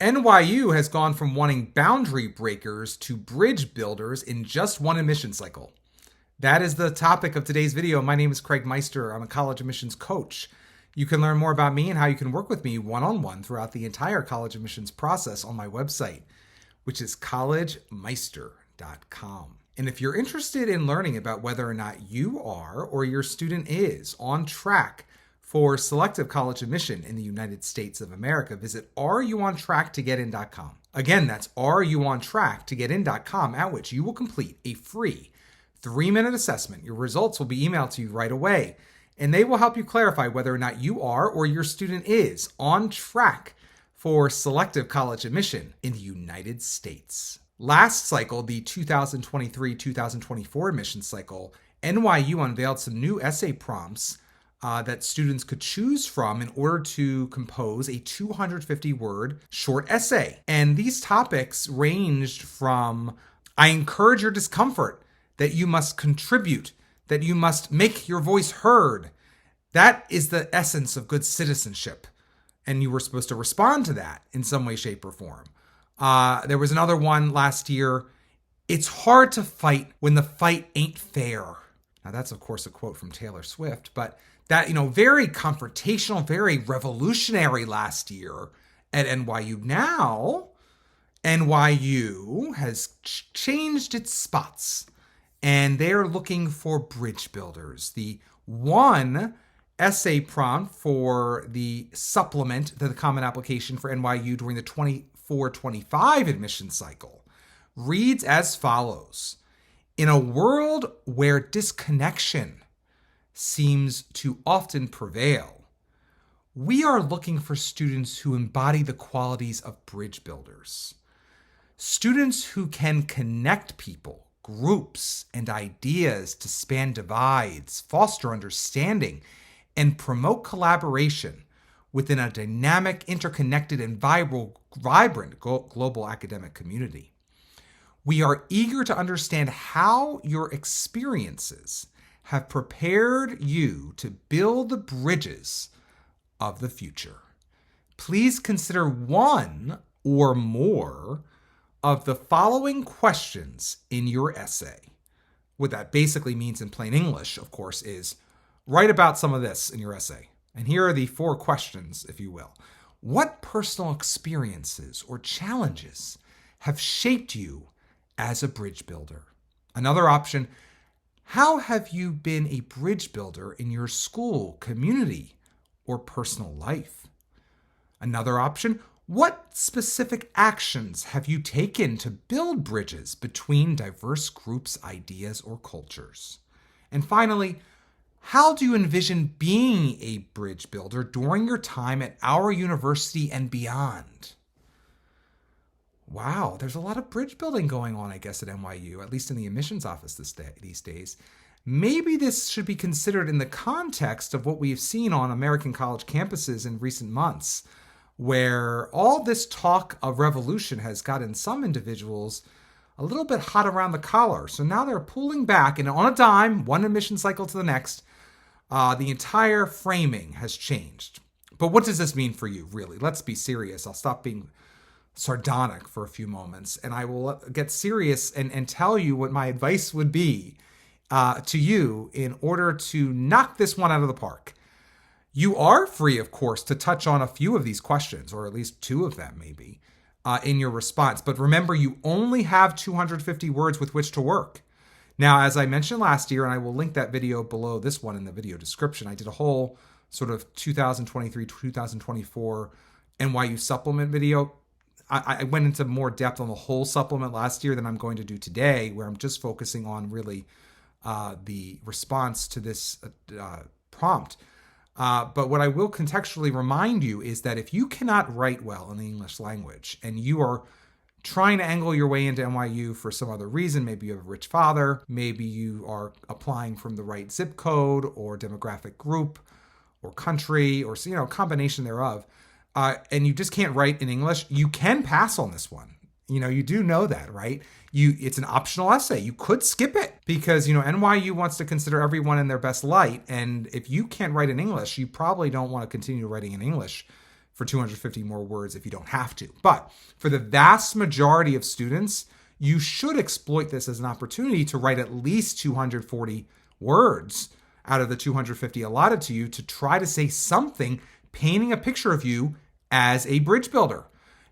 NYU has gone from wanting boundary breakers to bridge builders in just one admission cycle. That is the topic of today's video. My name is Craig Meister. I'm a college admissions coach. You can learn more about me and how you can work with me one-on-one throughout the entire college admissions process on my website, which is collegemeister.com. And if you're interested in learning about whether or not you are or your student is on track for selective college admission in the United States of America, visit areyouontracktogetin.com. Again, that's areyouontracktogetin.com, at which you will complete a free 3-minute assessment. Your results will be emailed to you right away, and they will help you clarify whether or not you are or your student is on track for selective college admission in the United States. Last cycle, the 2023-2024 admission cycle, NYU unveiled some new essay prompts that students could choose from in order to compose a 250-word short essay. And these topics ranged from, I encourage your discomfort, that you must contribute, that you must make your voice heard. That is the essence of good citizenship. And you were supposed to respond to that in some way, shape, or form. There was another one last year. It's hard to fight when the fight ain't fair. Now that's, of course, a quote from Taylor Swift, but that, very confrontational, very revolutionary last year at NYU. Now, NYU has changed its spots, and they're looking for bridge builders. The one essay prompt for the supplement to the Common Application for NYU during the 24-25 admission cycle reads as follows. In a world where disconnection seems to often prevail, we are looking for students who embody the qualities of bridge builders. Students who can connect people, groups, and ideas to span divides, foster understanding, and promote collaboration within a dynamic, interconnected, and vibrant global academic community. We are eager to understand how your experiences have prepared you to build the bridges of the future. Please consider one or more of the following questions in your essay. What that basically means in plain English, of course, is write about some of this in your essay. And here are the 4 questions, if you will. What personal experiences or challenges have shaped you as a bridge builder? Another option, how have you been a bridge builder in your school, community, or personal life? Another option, what specific actions have you taken to build bridges between diverse groups, ideas, or cultures? And finally, how do you envision being a bridge builder during your time at our university and beyond? Wow, there's a lot of bridge building going on, I guess, at NYU, at least in the admissions office these days. Maybe this should be considered in the context of what we've seen on American college campuses in recent months, where all this talk of revolution has gotten some individuals a little bit hot around the collar. So now they're pulling back, and on a dime, one admission cycle to the next, the entire framing has changed. But what does this mean for you, really? Let's be serious. I'll stop being sardonic for a few moments, and I will get serious and tell you what my advice would be to you in order to knock this one out of the park. You are free, of course, to touch on a few of these questions, or at least 2 of them maybe, in your response. But remember, you only have 250 words with which to work. Now, as I mentioned last year, and I will link that video below this one in the video description, I did a whole sort of 2023-2024 NYU supplement video. I went into more depth on the whole supplement last year than I'm going to do today, where I'm just focusing on really the response to this prompt. But what I will contextually remind you is that if you cannot write well in the English language and you are trying to angle your way into NYU for some other reason, maybe you have a rich father, maybe you are applying from the right zip code or demographic group or country or a combination thereof, and you just can't write in English, you can pass on this one. You do know that, right? It's an optional essay. You could skip it because, NYU wants to consider everyone in their best light. And if you can't write in English, you probably don't want to continue writing in English for 250 more words if you don't have to. But for the vast majority of students, you should exploit this as an opportunity to write at least 240 words out of the 250 allotted to you to try to say something painting a picture of you as a bridge builder.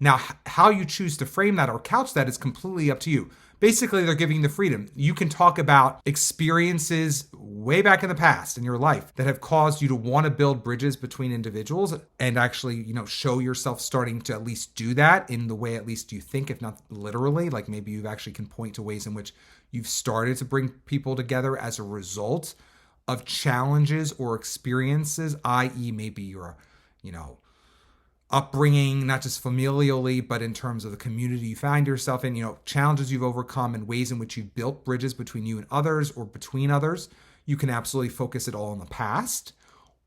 Now, how you choose to frame that or couch that is completely up to you. Basically, they're giving you the freedom. You can talk about experiences way back in the past in your life that have caused you to want to build bridges between individuals and actually, show yourself starting to at least do that in the way at least you think, if not literally. Like maybe you actually can point to ways in which you've started to bring people together as a result of challenges or experiences, i.e. maybe you're, upbringing, not just familially, but in terms of the community you find yourself in, challenges you've overcome and ways in which you've built bridges between you and others or between others. You can absolutely focus it all on the past.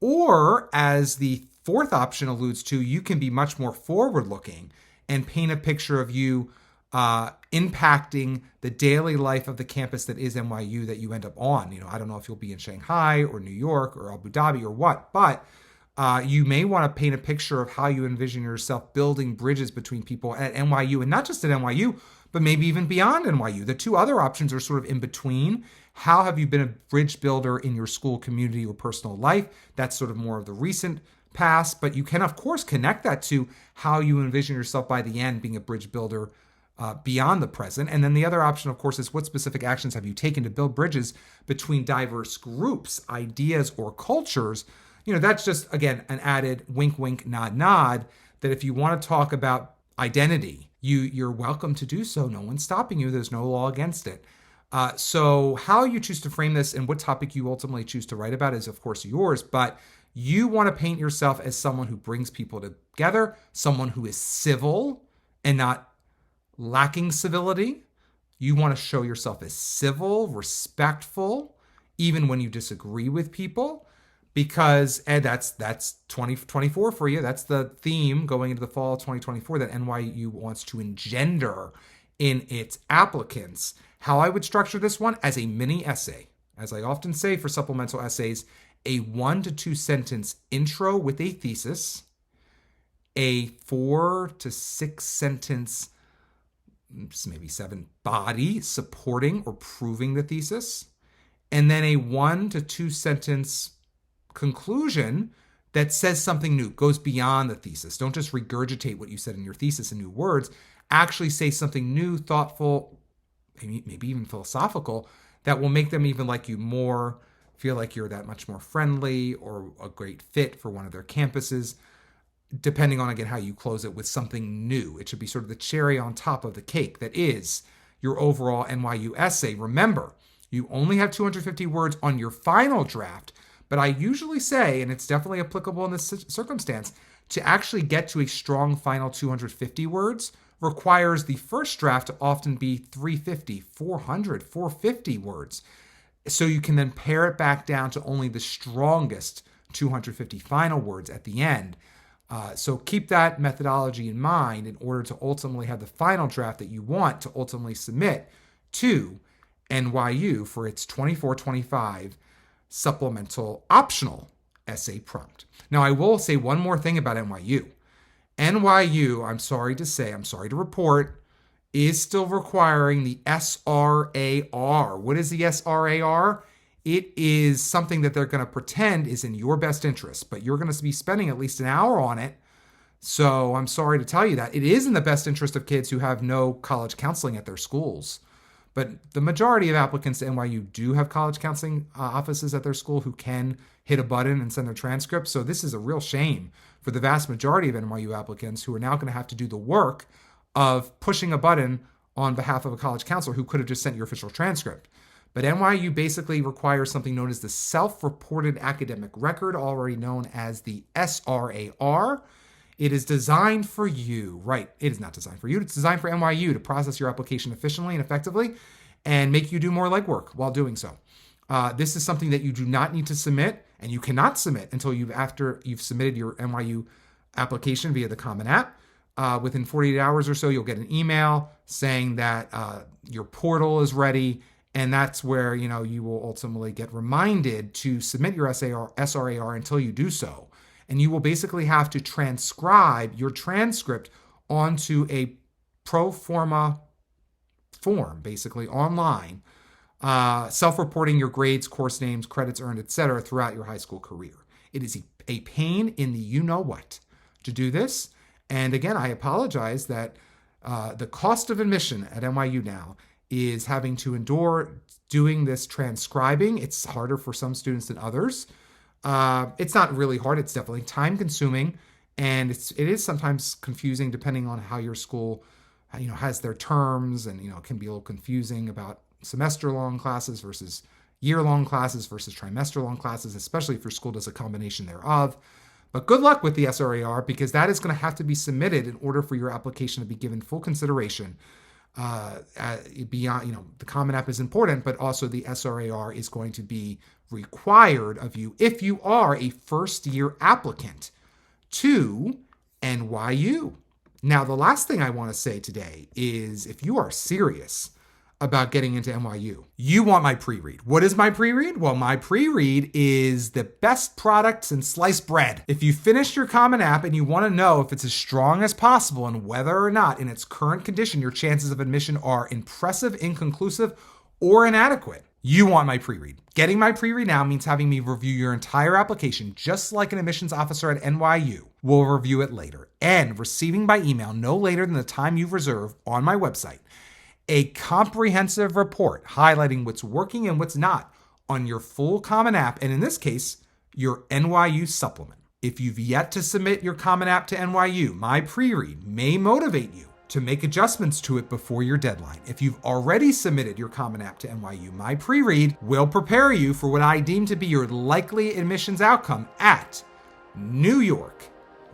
Or as the fourth option alludes to, you can be much more forward-looking and paint a picture of you impacting the daily life of the campus that is NYU that you end up on. I don't know if you'll be in Shanghai or New York or Abu Dhabi or what, but you may want to paint a picture of how you envision yourself building bridges between people at NYU, and not just at NYU, but maybe even beyond NYU. The two other options are sort of in between. How have you been a bridge builder in your school community or personal life? That's sort of more of the recent past, but you can, of course, connect that to how you envision yourself by the end being a bridge builder beyond the present. And then the other option, of course, is what specific actions have you taken to build bridges between diverse groups, ideas, or cultures? That's just, again, an added wink, wink, nod, nod, that if you want to talk about identity, you're welcome to do so. No one's stopping you. There's no law against it. So how you choose to frame this and what topic you ultimately choose to write about is, of course, yours. But you want to paint yourself as someone who brings people together, someone who is civil and not lacking civility. You want to show yourself as civil, respectful, even when you disagree with people. Because, Ed, that's 2024 for you. That's the theme going into the fall of 2024 that NYU wants to engender in its applicants. How I would structure this one as a mini essay. As I often say for supplemental essays, a 1 to 2 sentence intro with a thesis, a 4 to 6 sentence, maybe 7, body supporting or proving the thesis, and then a 1 to 2 sentence conclusion that says something new, goes beyond the thesis. Don't just regurgitate what you said in your thesis in new words. Actually say something new, thoughtful, maybe even philosophical, that will make them even like you more, feel like you're that much more friendly or a great fit for one of their campuses, depending on, again, how you close it with something new. It should be sort of the cherry on top of the cake that is your overall NYU essay. Remember, you only have 250 words on your final draft. But I usually say, and it's definitely applicable in this circumstance, to actually get to a strong final 250 words requires the first draft to often be 350, 400, 450 words. So you can then pare it back down to only the strongest 250 final words at the end. So keep that methodology in mind in order to ultimately have the final draft that you want to ultimately submit to NYU for its 24-25 supplemental optional essay prompt. Now, I will say one more thing about NYU. NYU, I'm sorry to report, is still requiring the SRAR. What is the SRAR? It is something that they're going to pretend is in your best interest, but you're going to be spending at least an hour on it. So I'm sorry to tell you that. It is in the best interest of kids who have no college counseling at their schools. But the majority of applicants to NYU do have college counseling offices at their school who can hit a button and send their transcripts. So this is a real shame for the vast majority of NYU applicants who are now going to have to do the work of pushing a button on behalf of a college counselor who could have just sent your official transcript. But NYU basically requires something known as the Self-Reported Academic Record, already known as the SRAR. It is designed for you, right? It is not designed for you. It's designed for NYU to process your application efficiently and effectively and make you do more legwork while doing so. This is something that you do not need to submit, and you cannot submit until after you've submitted your NYU application via the Common App. Within 48 hours or so, you'll get an email saying that your portal is ready, and that's where you will ultimately get reminded to submit your SRAR until you do so. And you will basically have to transcribe your transcript onto a pro forma form, basically online, self-reporting your grades, course names, credits earned, etc. throughout your high school career. It is a pain in the you-know-what to do this. And again, I apologize that the cost of admission at NYU now is having to endure doing this transcribing. It's harder for some students than others. It's not really hard. It's definitely time-consuming, and it is sometimes confusing depending on how your school, has their terms, and it can be a little confusing about semester-long classes versus year-long classes versus trimester-long classes, especially if your school does a combination thereof. But good luck with the SRAR, because that is going to have to be submitted in order for your application to be given full consideration. Beyond, the Common App is important, but also the SRAR is going to be required of you if you are a first-year applicant to NYU. Now, the last thing I want to say today is if you are serious about getting into NYU, you want my pre-read. What is my pre-read? Well, my pre-read is the best product since sliced bread. If you finished your Common App and you want to know if it's as strong as possible and whether or not in its current condition your chances of admission are impressive, inconclusive, or inadequate, you want my pre-read. Getting my pre-read now means having me review your entire application, just like an admissions officer at NYU will review it later, and receiving by email no later than the time you've reserved on my website a comprehensive report highlighting what's working and what's not on your full Common App, and in this case, your NYU supplement. If you've yet to submit your Common App to NYU, my pre-read may motivate you to make adjustments to it before your deadline. If you've already submitted your Common App to NYU, my pre-read will prepare you for what I deem to be your likely admissions outcome at New York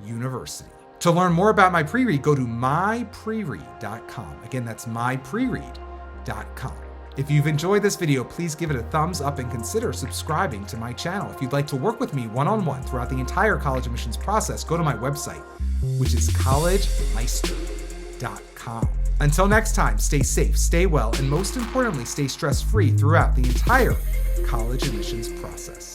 University. To learn more about my pre-read, go to mypreread.com. Again, that's mypreread.com. If you've enjoyed this video, please give it a thumbs up and consider subscribing to my channel. If you'd like to work with me one-on-one throughout the entire college admissions process, go to my website, which is collegemeister.com. Until next time, stay safe, stay well, and most importantly, stay stress-free throughout the entire college admissions process.